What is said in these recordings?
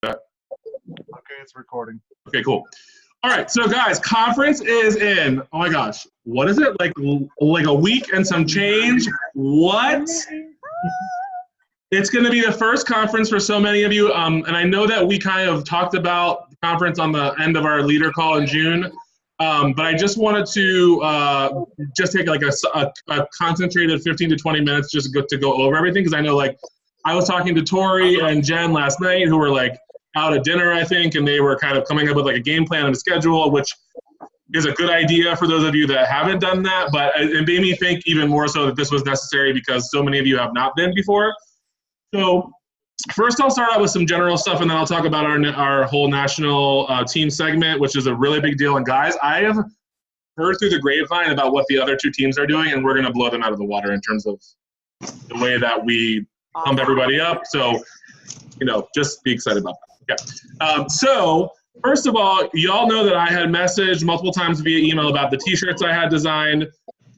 that? Okay, it's recording. Okay, cool. All right, so guys, conference is in, oh my gosh, what is it? Like a week and some change? What? It's going to be the first conference for so many of you, and I know that we kind of talked about the conference on the end of our leader call in June, but I just wanted to just take like a concentrated 15 to 20 minutes just to go over everything, because I know like I was talking to Tori and Jen last night who were like out at dinner, I think, and they were kind of coming up with like a game plan and a schedule, which is a good idea for those of you that haven't done that, but it made me think even more so that this was necessary because so many of you have not been before. So first I'll start out with some general stuff, and then I'll talk about our whole national team segment, which is a really big deal. And guys, I have heard through the grapevine about what the other two teams are doing, and we're going to blow them out of the water in terms of the way that we pump everybody up. So, you know, just be excited about that. Okay. So first of all, y'all know that I had messaged multiple times via email about the t-shirts I had designed.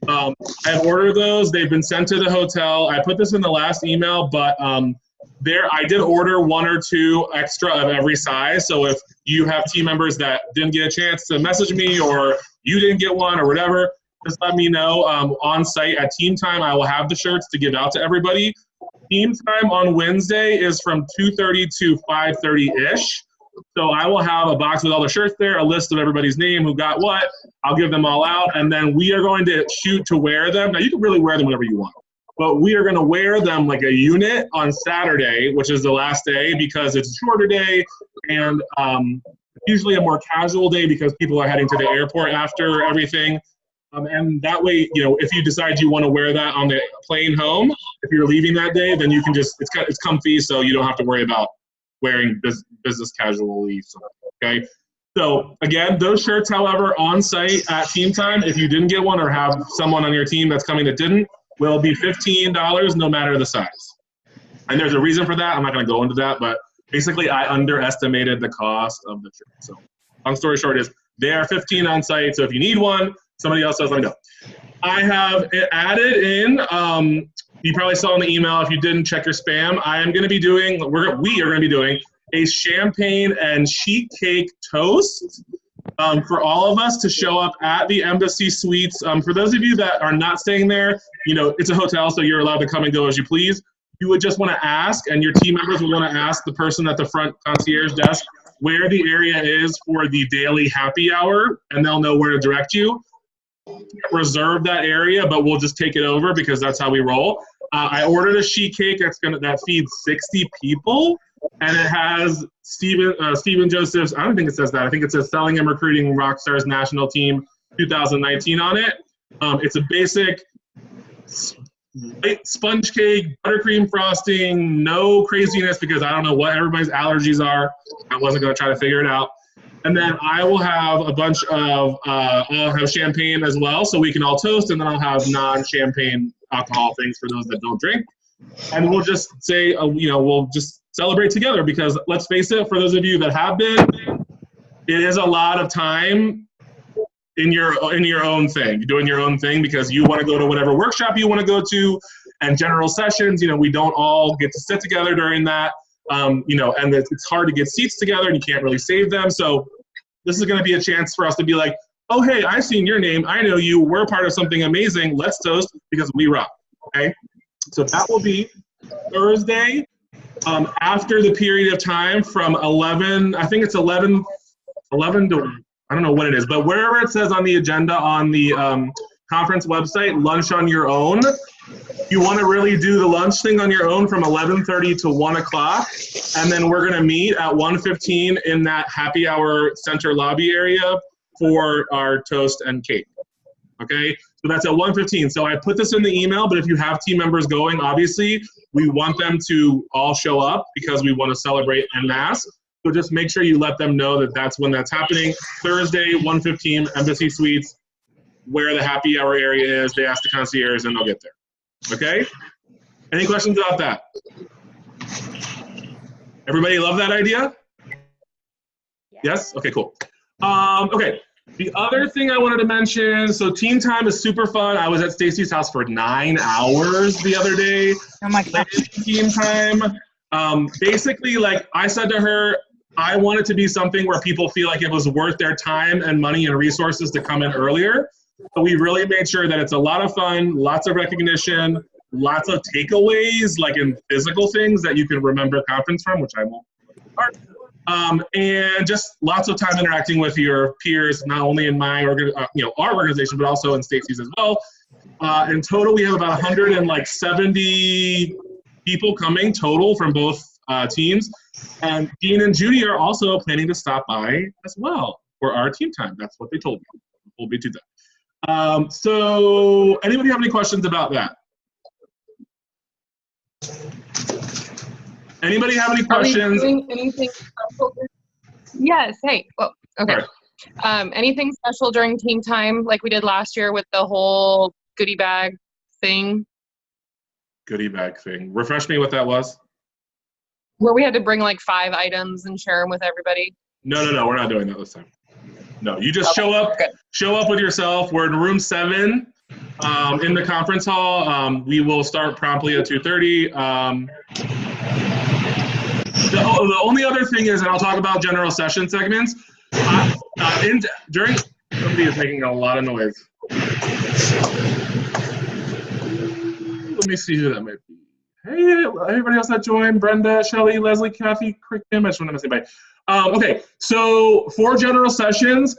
I have ordered those. They've been sent to the hotel. I put this in the last email, but I did order one or two extra of every size. So if you have team members that didn't get a chance to message me, or you didn't get one or whatever, just let me know. On site at team time, I will have the shirts to give out to everybody. Team time on Wednesday is from 2:30 to 5:30-ish. So I will have a box with all the shirts there, a list of everybody's name, who got what. I'll give them all out, and then we are going to shoot to wear them. Now, you can really wear them whenever you want, but we are going to wear them like a unit on Saturday, which is the last day, because it's a shorter day, and usually a more casual day because people are heading to the airport after everything. And that way, you know, if you decide you want to wear that on the plane home, if you're leaving that day, then you can just, it's comfy, so you don't have to worry about wearing business casually. Okay. So again, those shirts, however, on site at team time, if you didn't get one or have someone on your team that's coming that didn't, will be $15 no matter the size. And there's a reason for that. I'm not going to go into that, but basically I underestimated the cost of the shirt. So long story short is they are $15 on site. So if you need one, somebody else does, let me know. I have added in, you probably saw in the email, if you didn't, check your spam. We are going to be doing a champagne and sheet cake toast for all of us to show up at the Embassy Suites. For those of you that are not staying there, you know, it's a hotel, so you're allowed to come and go as you please. You would just want to ask, and your team members would want to ask the person at the front concierge desk where the area is for the daily happy hour, and they'll know where to direct you. Reserve that area, but we'll just take it over because that's how we roll. I ordered a sheet cake that feeds 60 people, and it has Stephen Joseph's, I don't think it says that, I think it says Selling and Recruiting Rockstar's National Team 2019 on it. It's a basic sponge cake, buttercream frosting, no craziness because I don't know what everybody's allergies are. I wasn't going to try to figure it out. And then I will have a bunch of, I'll have champagne as well, so we can all toast, and then I'll have non-champagne alcohol things for those that don't drink. And we'll just say, you know, we'll just celebrate together because let's face it, for those of you that have been, it is a lot of time in your own thing, doing your own thing because you want to go to whatever workshop you want to go to, and general sessions, you know, we don't all get to sit together during that. You know, and it's hard to get seats together and you can't really save them. So this is going to be a chance for us to be like, oh, hey, I've seen your name. I know you. We're part of something amazing. Let's toast because we rock. Okay. So that will be Thursday after the period of time from 11, I think it's 11 to, I don't know what it is, but wherever it says on the agenda on the conference website, lunch on your own. You want to really do the lunch thing on your own from 11:30 to 1 o'clock, and then we're going to meet at 1:15 in that happy hour center lobby area for our toast and cake. Okay, so that's at 1:15. So I put this in the email, but if you have team members going, obviously we want them to all show up because we want to celebrate en masse. So just make sure you let them know that that's when that's happening. Thursday, 1:15, Embassy Suites, where the happy hour area is. They ask the concierge and they'll get there. Okay? Any questions about that? Everybody love that idea? Yes? Okay, cool. Okay. The other thing I wanted to mention, so team time is super fun. I was at Stacy's house for 9 hours the other day. Oh my God. Team time. Basically, like I said to her, I want it to be something where people feel like it was worth their time and money and resources to come in earlier. But we really made sure that it's a lot of fun, lots of recognition, lots of takeaways, like in physical things that you can remember conference from, which I won't. And just lots of time interacting with your peers, not only in my our organization, but also in Stacy's as well. In total, we have about 170 people coming total from both teams. And Dean and Judy are also planning to stop by as well for our team time. That's what they told me. We'll be to that. So anybody have any questions about that? Anybody have any questions? Are we doing anything special? Yes. Hey. Oh, okay. Right. Anything special during team time like we did last year with the whole goodie bag thing? Goodie bag thing. Refresh me what that was. Where we had to bring like 5 items and share them with everybody. No. We're not doing that this time. No, you just show up. Good. Show up with yourself. We're in room 7 in the conference hall. We will start promptly at 2:30. The only other thing is, and I'll talk about general session segments. Somebody is making a lot of noise. Let me see who that might be. Hey, everybody else that joined, Brenda, Shelly, Leslie, Kathy, Kim, I just want to miss anybody. Okay, so for general sessions,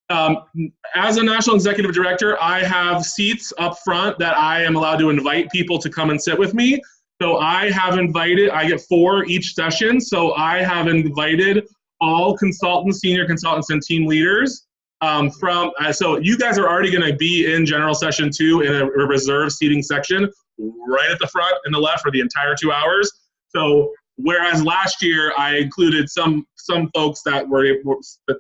as a national executive director, I have seats up front that I am allowed to invite people to come and sit with me. So I get 4 each session. So I have invited all consultants, senior consultants, and team leaders so you guys are already going to be in general session 2 in a reserved seating section right at the front and the left for the entire 2 hours. So whereas last year I included some folks that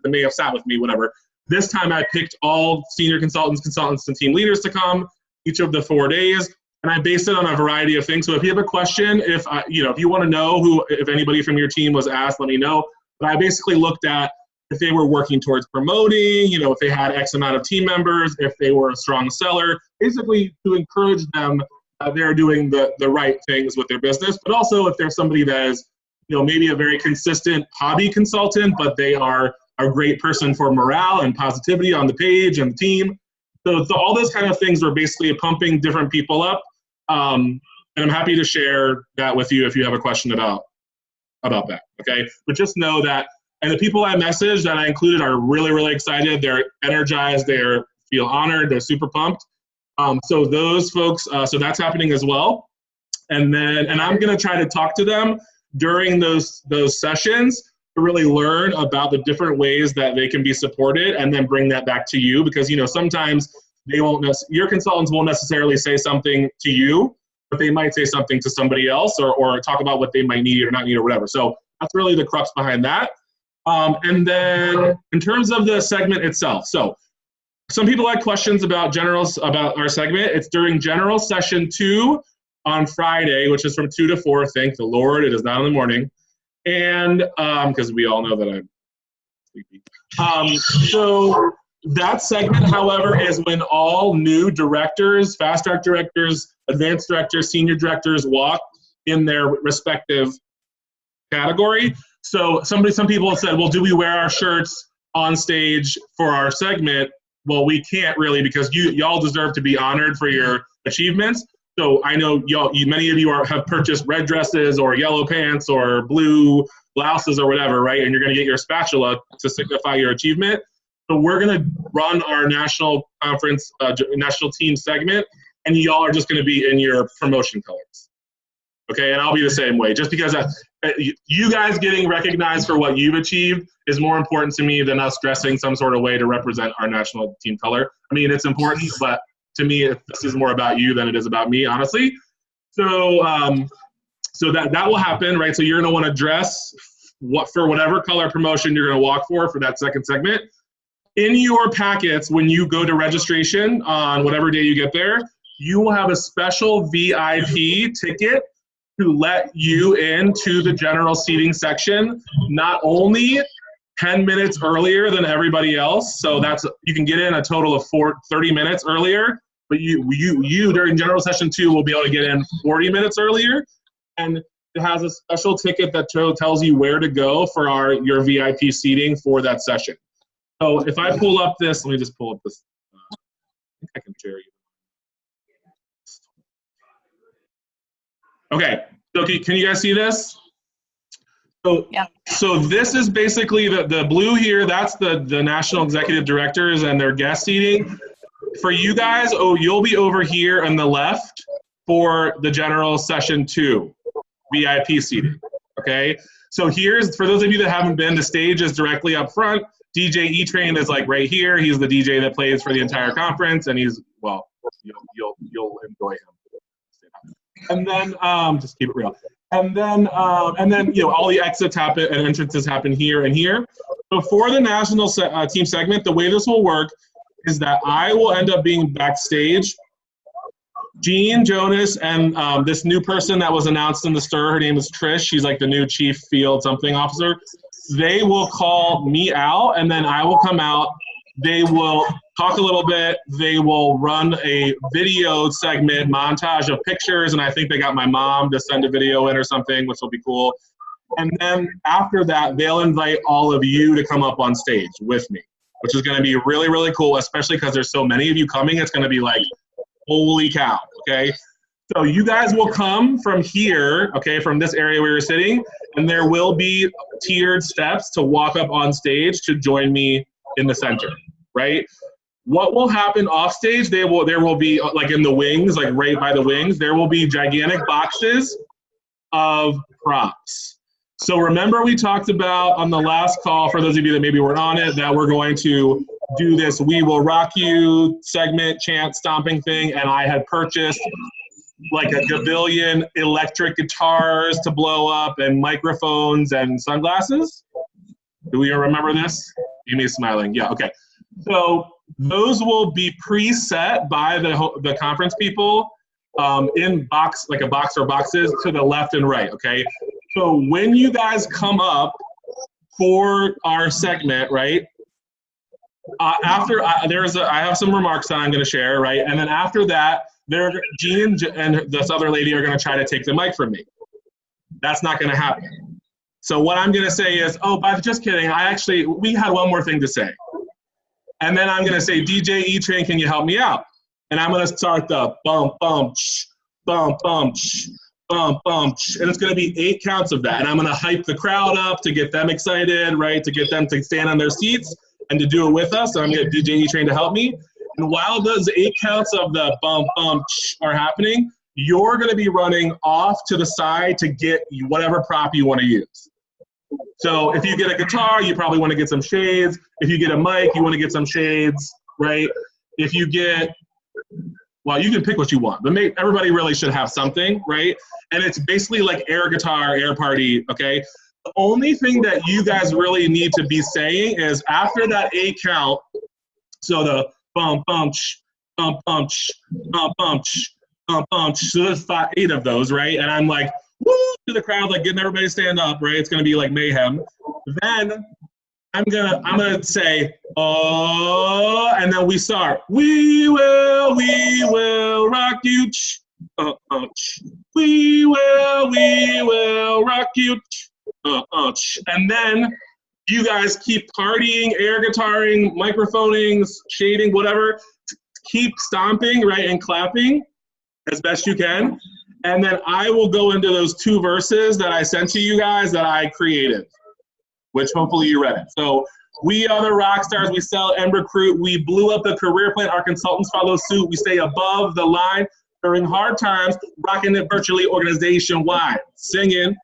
may have sat with me, whatever. This time I picked all senior consultants, and team leaders to come each of the 4 days. And I based it on a variety of things. So if you have a question, if you want to know if anybody from your team was asked, let me know. But I basically looked at if they were working towards promoting, if they had X amount of team members, if they were a strong seller, basically to encourage them they're doing the right things with their business. But also if there's somebody that is, maybe a very consistent hobby consultant, but they are a great person for morale and positivity on the page and the team. So all those kind of things are basically pumping different people up. And I'm happy to share that with you if you have a question about that, okay? But just know that, and the people I messaged that I included are really, really excited. They're energized. They feel honored. They're super pumped. So those folks, so that's happening as well. And I'm going to try to talk to them during those sessions to really learn about the different ways that they can be supported and then bring that back to you because, sometimes your consultants won't necessarily say something to you, but they might say something to somebody else or talk about what they might need or not need or whatever. So that's really the crux behind that. And then in terms of the segment itself, so some people had questions about our segment. It's during general session 2 on Friday, which is from 2 to 4. Thank the Lord, it is not in the morning. And because we all know that I'm sleepy. So that segment, however, is when all new directors, fast track directors, advanced directors, senior directors walk in their respective category. So some people have said, well, do we wear our shirts on stage for our segment? Well, we can't really because y'all deserve to be honored for your achievements. So I know many of you have purchased red dresses or yellow pants or blue blouses or whatever, right? And you're going to get your spatula to signify your achievement. So we're going to run our national conference, national team segment, and y'all are just going to be in your promotion colors. Okay, and I'll be the same way. Just because you guys getting recognized for what you've achieved is more important to me than us dressing some sort of way to represent our national team color. I mean, it's important, but to me, this is more about you than it is about me, honestly. So, so that will happen, right? So you're going to want to dress for whatever color promotion you're going to walk for that second segment. In your packets, when you go to registration on whatever day you get there, you will have a special VIP ticket to let you into the general seating section, not only 10 minutes earlier than everybody else. So you can get in a total of 30 minutes earlier, but you during general session 2 will be able to get in 40 minutes earlier. And it has a special ticket that tells you where to go for your VIP seating for that session. So if I pull up this, let me just pull up this. I think I can share you. Okay, so can you guys see this? So, Yeah. So this is basically the blue here, that's the national executive directors and their guest seating. For you guys, you'll be over here on the left for the general session 2 VIP seating, okay? So for those of you that haven't been, the stage is directly up front. DJ E-Train is like right here. He's the DJ that plays for the entire conference, and he's, well, you'll enjoy him. And then just keep it real. And then all the exits happen and entrances happen here and here. So for the national team segment, the way this will work is that I will end up being backstage. Jean, Jonas, and this new person that was announced in the stir, her name is Trish. She's like the new chief field something officer. They will call me out, and then I will come out. They will talk a little bit. They will run a video segment, montage of pictures, and I think they got my mom to send a video in or something, which will be cool. And then after that, they'll invite all of you to come up on stage with me, which is going to be really, really cool, especially because there's so many of you coming. It's going to be like, holy cow, okay? So you guys will come from here, okay, from this area where you're sitting, and there will be tiered steps to walk up on stage to join me in the center, right? What will happen off stage, there will be, like in the wings, like right by the wings, there will be gigantic boxes of props. So remember we talked about on the last call, for those of you that maybe weren't on it, that we're going to do this We Will Rock You segment, chant, stomping thing, and I had purchased like a gabillion electric guitars to blow up and microphones and sunglasses. Do we remember this? Amy's smiling. Yeah, okay. So those will be preset by the conference people in like a box or boxes to the left and right, okay? So when you guys come up for our segment, right, I have some remarks that I'm going to share, right? And then after that, Jean and this other lady are going to try to take the mic from me. That's not going to happen. So what I'm going to say is, just kidding. We had one more thing to say. And then I'm going to say, DJ E-Train, can you help me out? And I'm going to start the bump, bump, bump, bump, bump, bump. And it's going to be 8 counts of that. And I'm going to hype the crowd up to get them excited, right? To get them to stand on their seats and to do it with us. So I'm going to get DJ E-Train to help me. And while those 8 counts of the bump, bump are happening, you're going to be running off to the side to get whatever prop you want to use. So if you get a guitar, you probably want to get some shades. If you get a mic, you want to get some shades, right? If you get, well, you can pick what you want, but everybody really should have something, right? And it's basically like air guitar, air party, okay? The only thing that you guys really need to be saying is after that 8 count, so the bump, bump, bump, bump, bump, bump, bump, bump, so there's 8 of those, right? And I'm like, woo, to the crowd, like getting everybody to stand up, right? It's gonna be like mayhem. Then I'm gonna say, oh, and then we start. We will rock you. We will rock you. And then you guys keep partying, air guitaring, microphoning, shading, whatever. Keep stomping, right, and clapping as best you can. And then I will go into those 2 verses that I sent to you guys that I created, which hopefully you read it. So we are the rock stars. We sell and recruit. We blew up the career plan. Our consultants follow suit. We stay above the line during hard times, rocking it virtually organization-wide, singing.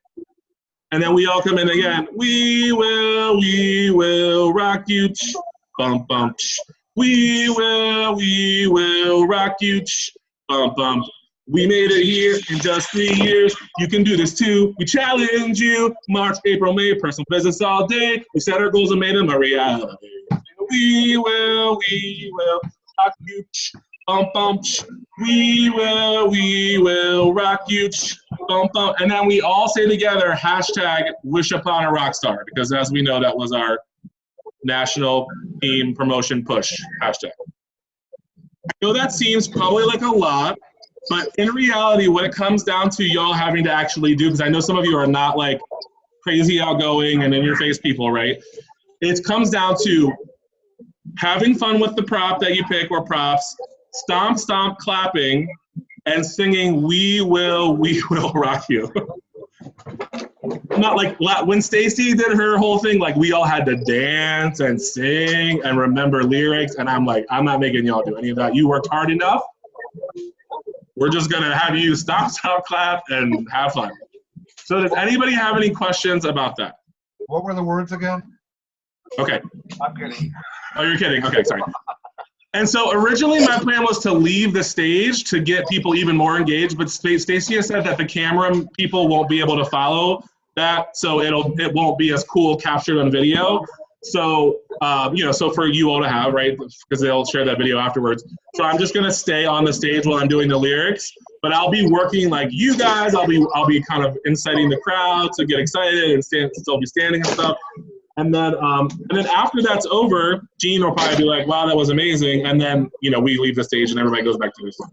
And then we all come in again. We will rock you. Bump, bump. We will rock you. Bump, bump. We made it here in just 3 years. You can do this too. We challenge you. March, April, May, personal business all day. We set our goals and made them a reality. We will rock you. Bump, bump. We will rock you. Bump, bump. And then we all say together, hashtag wish upon a rock star, because as we know, that was our national team promotion push hashtag. I know that seems probably like a lot, But in reality, when it comes down to y'all having to actually do, because I know some of you are not like crazy outgoing and in your face people, right? It comes down to having fun with the prop that you pick or props, stomp, stomp, clapping, and singing we will rock you. Not like when Stacy did her whole thing, like we all had to dance and sing and remember lyrics, and I'm like, I'm not making y'all do any of that. You worked hard enough. We're just gonna have you stop, clap, and have fun. So does anybody have any questions about that? What were the words again? Okay. I'm kidding. Oh, you're kidding. Okay, sorry. And so originally my plan was to leave the stage to get people even more engaged, but Stacy has said that the camera people won't be able to follow that, so it won't be as cool captured on video. So so for you all to have, right, because they'll share that video afterwards. So I'm just gonna stay on the stage while I'm doing the lyrics, but I'll be working like you guys. I'll be kind of inciting the crowd to get excited and still be standing and stuff. And then after that's over, Gene will probably be like, "Wow, that was amazing." And then we leave the stage and everybody goes back to their song.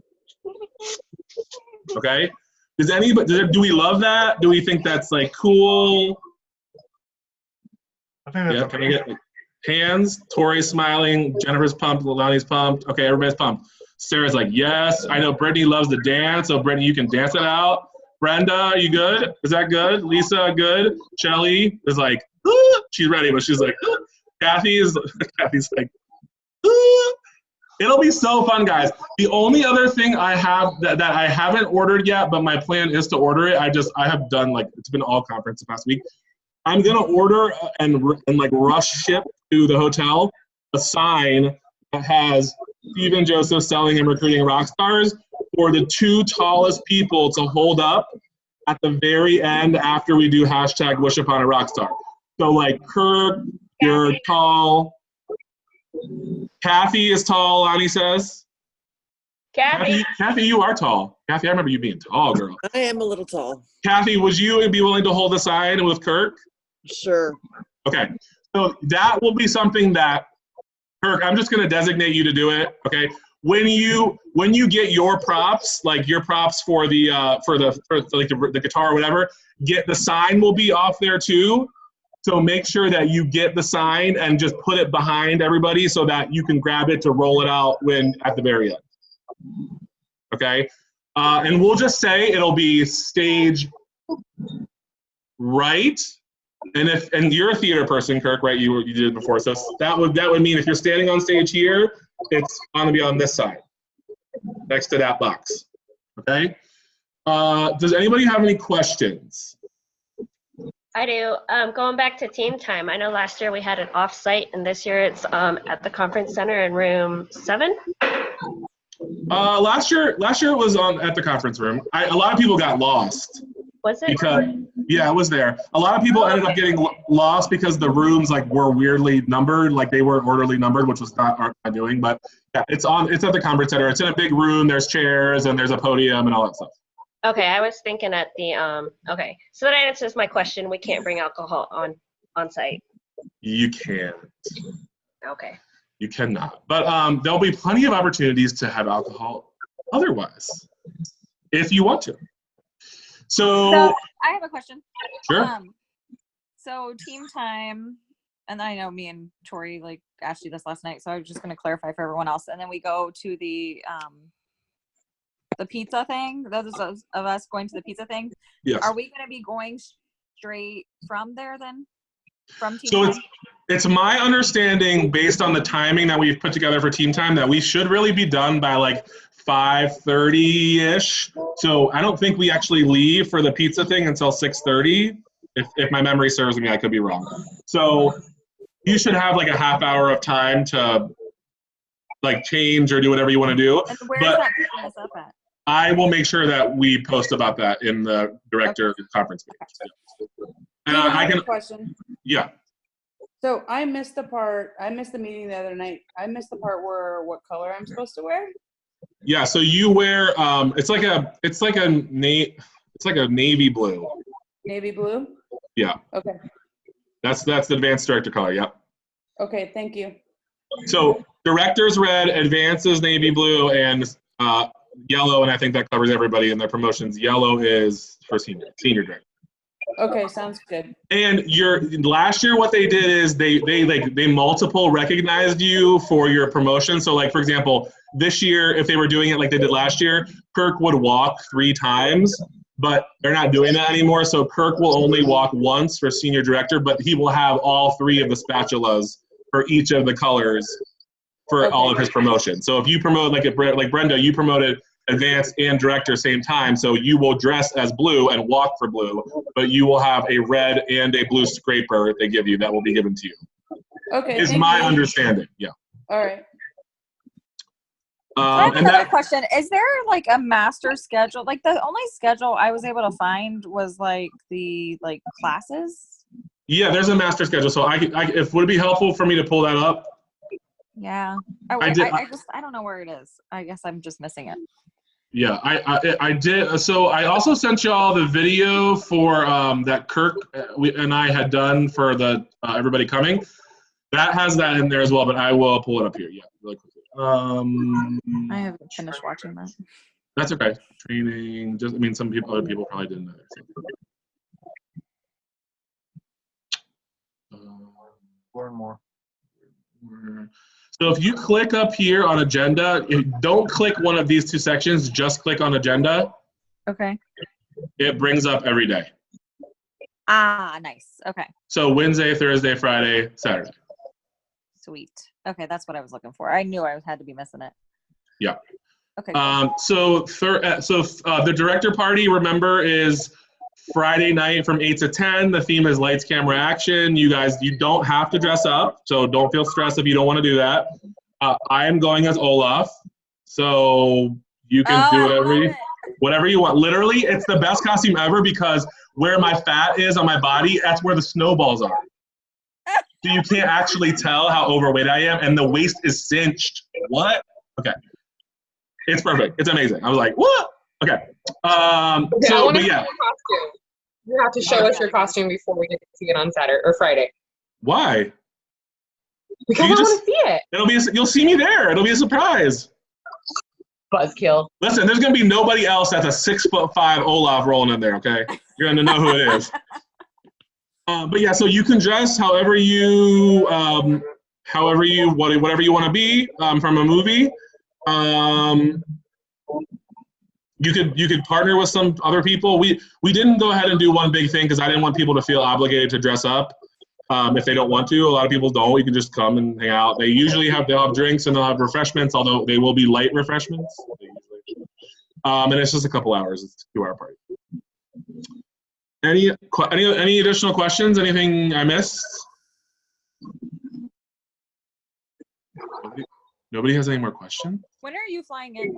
Okay? Do we love that? Do we think that's like cool? I think that's Can I get hands? Tori's smiling. Jennifer's pumped. Lilani's pumped. Okay, everybody's pumped. Sarah's like, yes. I know Brittany loves to dance, so Brittany, you can dance it out. Brenda, are you good? Is that good? Lisa, good? Shelly is like, she's ready, but she's like, Kathy's like, it'll be so fun, guys. The only other thing I have that I haven't ordered yet, but my plan is to order it. I have done it's been all conference the past week. I'm gonna order and like rush ship to the hotel a sign that has Steve Joseph selling and recruiting rock stars for the 2 tallest people to hold up at the very end after we do hashtag wish upon a rock star. So like Kirk, you're tall. Kathy is tall, Lonnie says. Kathy, you are tall. Kathy, I remember you being tall, girl. I am a little tall. Kathy, would you be willing to hold the sign with Kirk? Sure. Okay. So that will be something that, Kirk, I'm just going to designate you to do it. Okay. When you get your props, like your props for the guitar or whatever, the sign will be off there too. So make sure that you get the sign and just put it behind everybody so that you can grab it to roll it out at the very end. Okay. And we'll just say it'll be stage right. And you're a theater person, Kirk, right? You did it before. So that would mean if you're standing on stage here, it's gonna be on this side, next to that box. Okay? Does anybody have any questions? I do. Going back to team time, I know last year we had an off-site, and this year it's at the conference center in room 7. Last year it was at the conference room. A lot of people got lost. Was it? Because yeah, it was there. A lot of people ended up getting lost because the rooms were weirdly numbered, like they weren't orderly numbered, which was not our doing. But yeah, it's at the conference center. It's in a big room. There's chairs and there's a podium and all that stuff. Okay, I was thinking at the okay. So that answers my question. We can't bring alcohol on site. You can't. Okay. You cannot. But there'll be plenty of opportunities to have alcohol otherwise, if you want to. So I have a question. Sure. So team time, and I know me and Tori asked you this last night, so I was just going to clarify for everyone else. And then we go to the pizza thing. Those of us going to the pizza thing. Yes. Are we going to be going straight from there then? From team so time? it's my understanding, based on the timing that we've put together for team time, that we should really be done by 5:30-ish. So I don't think we actually leave for the pizza thing until 6:30. If my memory serves me, I could be wrong. So you should have a half hour of time to change or do whatever you want to do. And where's that picking us up at? I will make sure that we post about that in the director conference meeting. And I can question. Yeah. So I missed the meeting the other night. I missed the part where what color I'm supposed to wear. Yeah, so you wear it's like a navy blue. Navy blue? Yeah. Okay. That's the advanced director color, yep. Okay, thank you. So director's red, advanced is navy blue, and yellow, and I think that covers everybody in their promotions. Yellow is for senior director. Okay, sounds good. And last year, what they did is they multiple recognized you for your promotion. So, like for example, this year, if they were doing it like they did last year, Kirk would walk 3 times, but they're not doing that anymore. So Kirk will only walk once for senior director, but he will have all 3 of the spatulas for each of the colors for all of his promotions. So if you promote like Brenda, you promoted advanced and director same time, so you will dress as blue and walk for blue, but you will have a red and a blue scraper they give you that will be given to you. Okay. Is my understanding. Yeah. All right. I have another question. Is there like a master schedule? Like the only schedule I was able to find was like the classes. Yeah, there's a master schedule. So if would it be helpful for me to pull that up? Yeah. I don't know where it is. I guess I'm just missing it. Yeah, I did. So I also sent you all the video for that Kirk and I had done for the everybody coming. That has that in there as well, but I will pull it up here. Yeah, really quickly. I haven't finished watching that. That's okay. Training. Just other people probably didn't know. Learn more. So if you click up here on agenda, don't click one of these 2 sections, just click on agenda. Okay. It brings up every day. Ah, nice. Okay. So Wednesday, Thursday, Friday, Saturday. Sweet. Okay, that's what I was looking for. I knew I had to be missing it. Yeah. Okay. So the director party, remember, is Friday night from 8 to 10. The theme is lights, camera, action. You guys, you don't have to dress up, so don't feel stressed if you don't want to do that. I am going as Olaf, so you can do whatever you want. Literally, it's the best costume ever because where my fat is on my body, that's where the snowballs are. So you can't actually tell how overweight I am, and the waist is cinched. What? Okay. It's perfect. It's amazing. I was like, what? Okay. But yeah. You have to show us your costume before we get to see it on Saturday or Friday. Why? Because I want to see it. You'll see me there. It'll be a surprise. Buzzkill. Listen, there's gonna be nobody else that's a 6'5" Olaf rolling in there. Okay, you're gonna know who it is. But yeah, so you can dress however you want to be from a movie. You could partner with some other people. We didn't go ahead and do one big thing because I didn't want people to feel obligated to dress up if they don't want to. A lot of people don't. You can just come and hang out. They'll have drinks and they'll have refreshments, although they will be light refreshments. And it's just a couple hours. It's a 2-hour party. Any additional questions? Anything I missed? Nobody has any more questions? When are you flying in?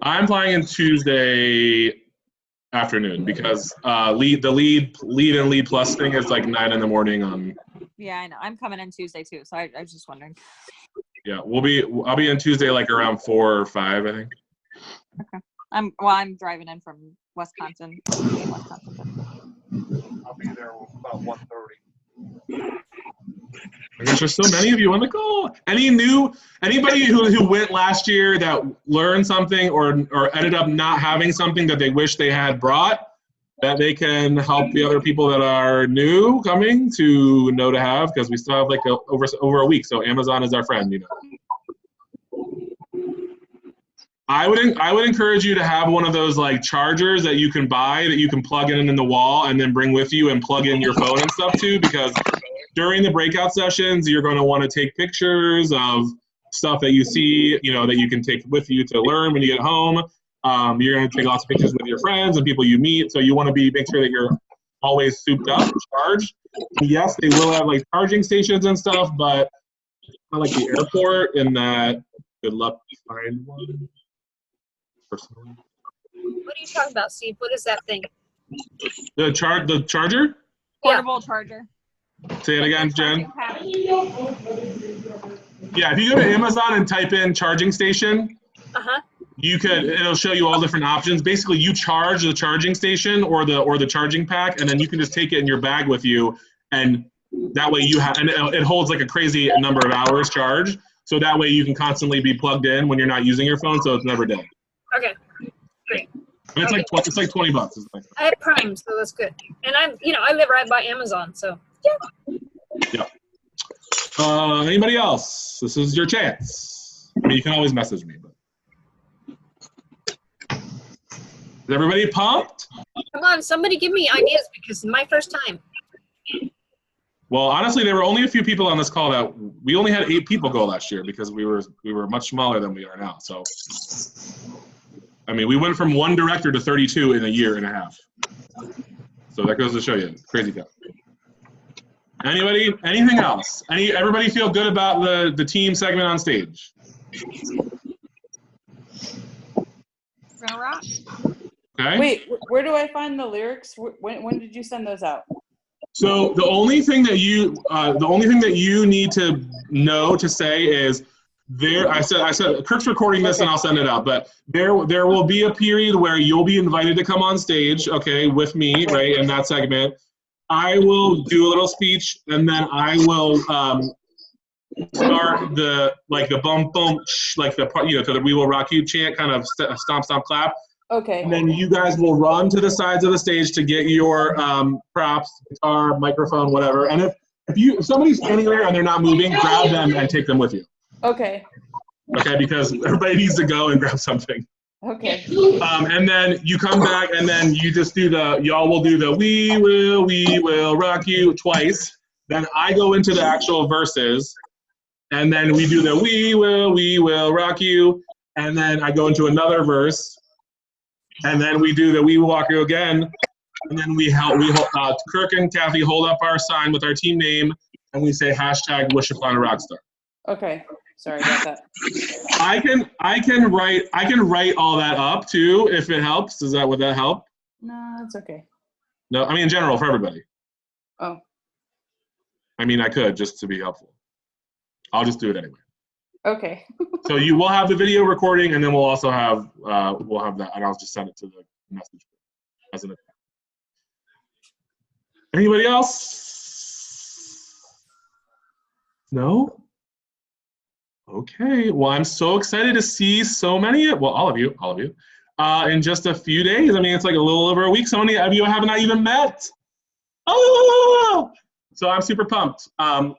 I'm flying in Tuesday afternoon because the lead and lead plus thing is like 9 in the morning on. Yeah, I know. I'm coming in Tuesday too, so I was just wondering. Yeah, I'll be in Tuesday like around 4 or 5, I think. Okay. I'm driving in from Wisconsin. I'll be there about 1:30. I guess there's so many of you on the call. Anybody who went last year that learned something or ended up not having something that they wish they had brought, that they can help the other people that are new coming to know to have, because we still have like over a week. So Amazon is our friend, you know. I would encourage you to have one of those like chargers that you can buy that you can plug in the wall and then bring with you and plug in your phone and stuff too, because during the breakout sessions, you're going to want to take pictures of stuff that you see, you know, that you can take with you to learn when you get home. You're going to take lots of pictures with your friends and people you meet. So you want to make sure that you're always souped up, charged. And yes, they will have like charging stations and stuff, but it's not like the airport in that good luck to find one. Personally. What are you talking about, Steve? What is that thing? The charger? Portable charger. Say it again, Jen. Yeah, if you go to Amazon and type in charging station, it'll show you all different options. Basically, you charge the charging station or the charging pack, and then you can just take it in your bag with you, and that way it holds like a crazy number of hours charge. So that way you can constantly be plugged in when you're not using your phone, so it's never dead. Okay. And it's like it's like $20. It's like, I have Prime, so that's good. And I live right by Amazon, so yeah. Anybody else? This is your chance. I mean, you can always message me. But. Is everybody pumped? come on, somebody give me ideas because it's my first time. Well, honestly, there were only a few people on this call that we only had 8 people go last year because we were much smaller than we are now. So, I mean, we went from 1 director to 32 in a year and a half. So that goes to show you, crazy guy. Anybody? Anything else? Everybody feel good about the team segment on stage? We're gonna rock. Okay. Wait, where do I find the lyrics? When did you send those out? So the only thing that you need to know to say is there. I said Kirk's recording this and I'll send it out. But there will be a period where you'll be invited to come on stage, okay, with me, right, in that segment. I will do a little speech and then I will start the bump bump like the to the "We Will Rock You" chant, kind of stomp stomp clap. Okay. And then you guys will run to the sides of the stage to get your props, guitar, microphone, whatever. And if somebody's standing there and they're not moving, grab them and take them with you. Okay. Okay, because everybody needs to go and grab something. Okay. And then you come back and then you just do y'all will do the we will rock you twice. Then I go into the actual verses and then we do the we will rock you. And then I go into another verse. And then we do the "We Will Rock You" again, and then Kirk and Kathy hold up our sign with our team name, and we say #Wish Upon a Rockstar. Okay. Sorry about that. I can write all that up too if it helps. Would that help? No, it's okay. No, I mean in general for everybody. Oh. I mean I could just to be helpful. I'll just do it anyway. Okay. So you will have the video recording, and then we'll also have that, and I'll just send it to the message as an. Anybody else? No. Okay. Well, I'm so excited to see so many. Well, all of you, in just a few days. I mean, it's like a little over a week. So many of you have not even met. Oh! So I'm super pumped.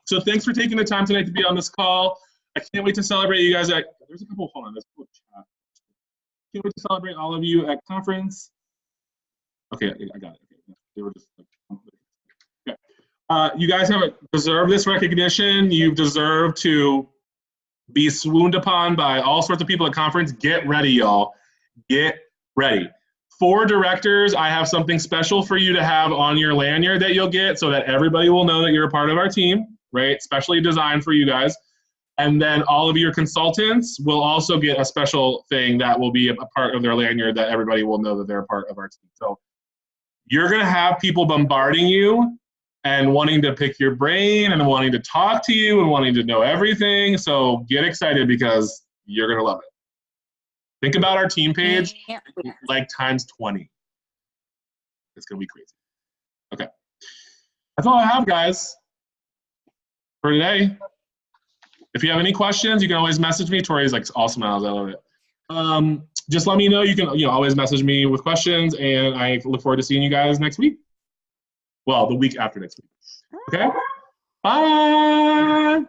So thanks for taking the time tonight to be on this call. I can't wait to celebrate you guys there's a couple, hold on, there's a couple chat. Can't wait to celebrate all of you at conference. Okay, I got it. Okay. They were just, okay. You guys have deserved this recognition. You've deserved to be swooned upon by all sorts of people at conference. Get ready, y'all. Get ready. For directors, I have something special for you to have on your lanyard that you'll get so that everybody will know that you're a part of our team, right? Specially designed for you guys. And then all of your consultants will also get a special thing that will be a part of their lanyard that everybody will know that they're a part of our team. So you're going to have people bombarding you and wanting to pick your brain and wanting to talk to you and wanting to know everything. So get excited because you're going to love it. Think about our team page like times 20. It's going to be crazy. Okay. That's all I have, guys, for today. If you have any questions, you can always message me. Tori's like all smiles. I love it. Just let me know. You can always message me with questions, and I look forward to seeing you guys next week. Well, the week after next week. Okay? Bye.